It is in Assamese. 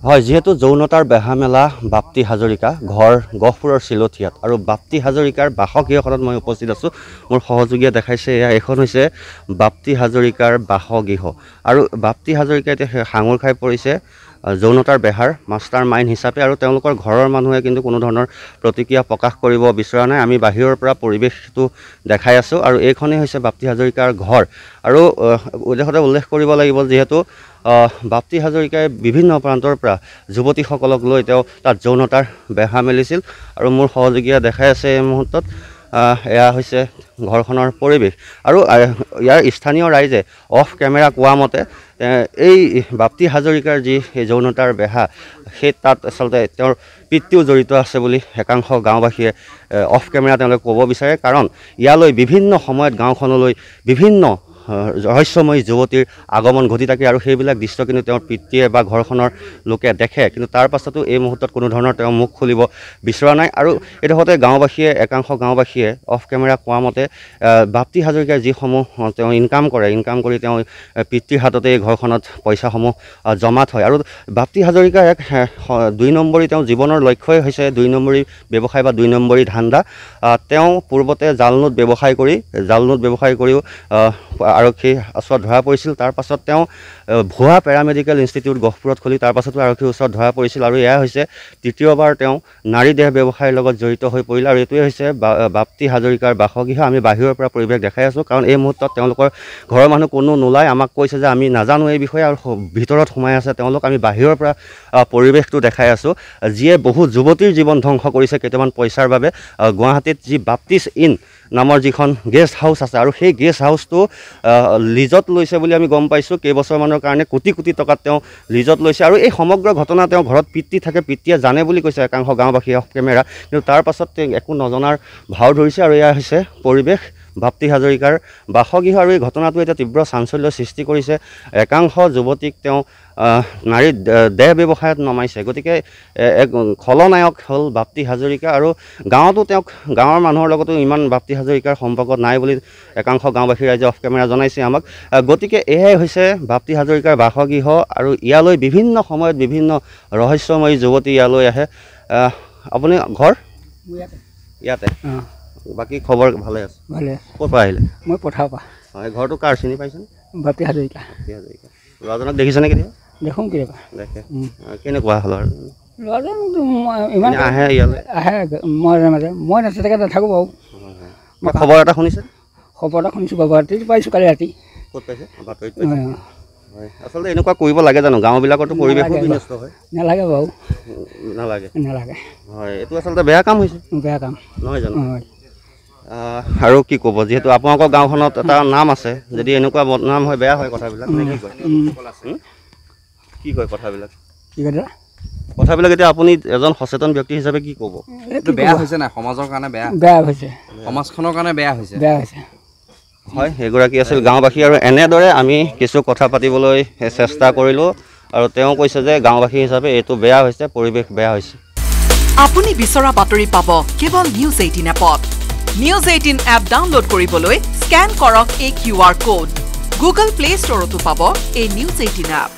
হয়, যেহেতু যৌনতাৰ বেহামেলা বাপ্তি হাজৰিকা ঘৰ গহপুৰৰ চিলথিয়াত আৰু বাপ্তি হাজৰিকাৰ বাসগৃহখনত মই উপস্থিত আছোঁ। মোৰ সহযোগীয়ে দেখাইছে এইখন হৈছে বাপ্তি হাজৰিকাৰ বাসগৃহ আৰু বাপ্তি হাজৰিকা এতিয়া সাঙুৰ খাই পৰিছে যৌনতাৰ বেহাৰ মাষ্টাৰ মাইণ্ড হিচাপে আৰু তেওঁলোকৰ ঘৰৰ মানুহে কিন্তু কোনো ধৰণৰ প্ৰতিক্ৰিয়া প্ৰকাশ কৰিব বিচৰা নাই। আমি বাহিৰৰ পৰা পৰিৱেশটো দেখাই আছোঁ আৰু এইখনেই হৈছে বাপ্তি হাজৰিকাৰ ঘৰ আৰু উল্লেখ কৰিব লাগিব যিহেতু বাপ্তি হাজৰিকাই বিভিন্ন প্ৰান্তৰ পৰা যুৱতীসকলক লৈ তেওঁ তাত যৌনতাৰ বেহা মেলিছিল আৰু মোৰ সহযোগীয়ে দেখাই আছে এই মুহূৰ্তত এয়া হৈছে ঘৰখনৰ পৰিৱেশ আৰু ইয়াৰ স্থানীয় ৰাইজে অফ কেমেৰা কোৱা মতে এই বাপ্তি হাজৰিকাৰ যি যৌনতাৰ বেহা সেই তাত আচলতে তেওঁৰ পিতৃও জড়িত আছে বুলি একাংশ গাঁওবাসীয়ে অফ কেমেৰা তেওঁলোকে ক'ব বিচাৰে। কাৰণ ইয়ালৈ বিভিন্ন সময়ত গাঁওখনলৈ বিভিন্ন ৰহস্যময়ী যুৱতীৰ আগমন ঘটি থাকে আৰু সেইবিলাক দৃশ্য কিন্তু তেওঁৰ পিতৃয়ে বা ঘৰখনৰ লোকে দেখে, কিন্তু তাৰ পাছতো এই মুহূৰ্তত কোনো ধৰণৰ তেওঁ মুখ খুলিব বিচৰা নাই। আৰু এইডোখৰতে একাংশ গাঁওবাসীয়ে অফ কেমেৰা কোৱা মতে বাপ্তি হাজৰিকাৰ যিসমূহ তেওঁ ইনকাম কৰি তেওঁ পিতৃৰ হাততে এই ঘৰখনত পইচাসমূহ জমা থয় আৰু বাপ্তি হাজৰিকাৰ এক ২ নম্বৰী তেওঁ জীৱনৰ লক্ষ্যই হৈছে ২ নম্বৰী ব্যৱসায় বা ২ নম্বৰী ধান্দা। তেওঁ পূৰ্বতে জাল নোট ব্যৱসায় কৰিও আৰক্ষীৰ ওচৰত ধৰা পৰিছিল। তাৰ পাছত তেওঁ ভুৱা পেৰামেডিকেল ইনষ্টিটিউট গহপুৰত খুলি তাৰ পাছতো আৰক্ষীৰ ওচৰত ধৰা পৰিছিল আৰু এয়া হৈছে তৃতীয়বাৰ তেওঁ নাৰী দেহ ব্যৱসায়ৰ লগত জড়িত হৈ পৰিল আৰু এইটোৱে হৈছে বাপ্তি হাজৰিকাৰ বাসগৃহ। আমি বাহিৰৰ পৰা পৰিৱেশ দেখাই আছোঁ কাৰণ এই মুহূৰ্তত তেওঁলোকৰ ঘৰৰ মানুহ কোনো নোলাই, আমাক কৈছে যে আমি নাজানো এই বিষয়ে আৰু ভিতৰত সোমাই আছে তেওঁলোক। আমি বাহিৰৰ পৰা পৰিৱেশটো দেখাই আছোঁ যিয়ে বহু যুৱতীৰ জীৱন ধ্বংস কৰিছে কেইটামান পইচাৰ বাবে। গুৱাহাটীত যি বাপ্তিছ ইন নামৰ যিখন গেষ্ট হাউচ আছে আৰু সেই গেষ্ট হাউচটো লিজত লৈছে বুলি আমি গম পাইছোঁ। কেইবছৰমানৰ কাৰণে কোটি টকাত তেওঁ লিজত লৈছে আৰু এই সমগ্ৰ ঘটনা তেওঁ ঘৰত পিতৃ থাকে, পিতৃয়ে জানে বুলি কৈছে একাংশ গাঁওবাসী অফ কেমেৰা, কিন্তু তাৰ পাছত তেওঁ একো নজনাৰ ভাও ধৰিছে আৰু এয়া হৈছে পৰিৱেশ বাপ্তি হাজৰিকাৰ বাসগৃহ। আৰু এই ঘটনাটোৱে এতিয়া তীব্ৰ চাঞ্চল্য সৃষ্টি কৰিছে। একাংশ যুৱতীক তেওঁ নাৰী দেহ ব্যৱসায়ত নমাইছে, গতিকে এক খলনায়ক হ'ল বাপ্তি হাজৰিকা আৰু গাঁৱতো তেওঁক গাঁৱৰ মানুহৰ লগতো ইমান বাপ্তি হাজৰিকাৰ সম্পৰ্ক নাই বুলি একাংশ গাঁওবাসী ৰাইজে অফ কেমেৰা জনাইছে আমাক। গতিকে এয়াই হৈছে বাপ্তি হাজৰিকাৰ বাসগৃহ আৰু ইয়ালৈ বিভিন্ন সময়ত বিভিন্ন ৰহস্যময়ী যুৱতী ইয়ালৈ আহে। আপুনি ঘৰ ইয়াতে? বাকী খবৰ ভালে আছে? ভালে। ক'ৰ পৰা আহিলে? মই পঠাৰ পৰা। হয়, ঘৰটো কাৰ চিনি পাইছেনে? বাপ্তি হাজৰিকা। ল'ৰাজনক দেখিছেনে কেতিয়াবা? দেখোঁ কেতিয়াবা। দেখে। কেনেকুৱা হ'ল আৰু ল'ৰাজন ইমান আহে ইয়ালৈ? আহে মাজে মাজে, মই নাথাকে নাথাকোঁ বাৰু। মই খবৰ এটা শুনিছে? খবৰ এটা শুনিছোঁ বাৰু, ৰাতি পাইছোঁ কালি ৰাতি। ক'ত পাইছে? বাতৰিত পাইছে। হয়, আচলতে এনেকুৱা কৰিব লাগে জানো? গাঁওবিলাকতো পৰিৱেশো বিনষ্ট হয়। নালাগে বাৰু। নালাগে? নালাগে। হয়, এইটো আচলতে বেয়া কাম হৈছে। বেয়া কাম নহয় জানো? আৰু কি ক'ব, যিহেতু আপোনালোকৰ গাঁওখনত এটা নাম আছে, যদি এনেকুৱা বদনাম হয় বেয়া হয় কথাবিলাক, নে কি কয়? কি কয় কথাবিলাক? কি কথা? কথাবিলাক এতিয়া আপুনি এজন সচেতন ব্যক্তি হিচাপে কি ক'ব? এইটো বেয়া হৈছে নাই? সমাজৰ কাৰণে বেয়া হৈছে, সমাজখনৰ কাৰণে বেয়া হৈছে। হয়, এগৰাকী আছিল গাঁওবাসী আৰু এনেদৰে আমি কিছু কথা পাতিবলৈ চেষ্টা কৰিলোঁ আৰু তেওঁ কৈছে যে গাঁওবাসী হিচাপে এইটো বেয়া হৈছে, পৰিৱেশ বেয়া হৈছে। আপুনি বিচৰা বাতৰি পাব কেৱল নিউজ 18 এপত। নিউজ 18 এপ ডাউনলোড কৰিবলৈ স্কেন কৰক এই QR কোড। গুগল প্লে ষ্টৰতো পাব এই নিউজ 18 এপ।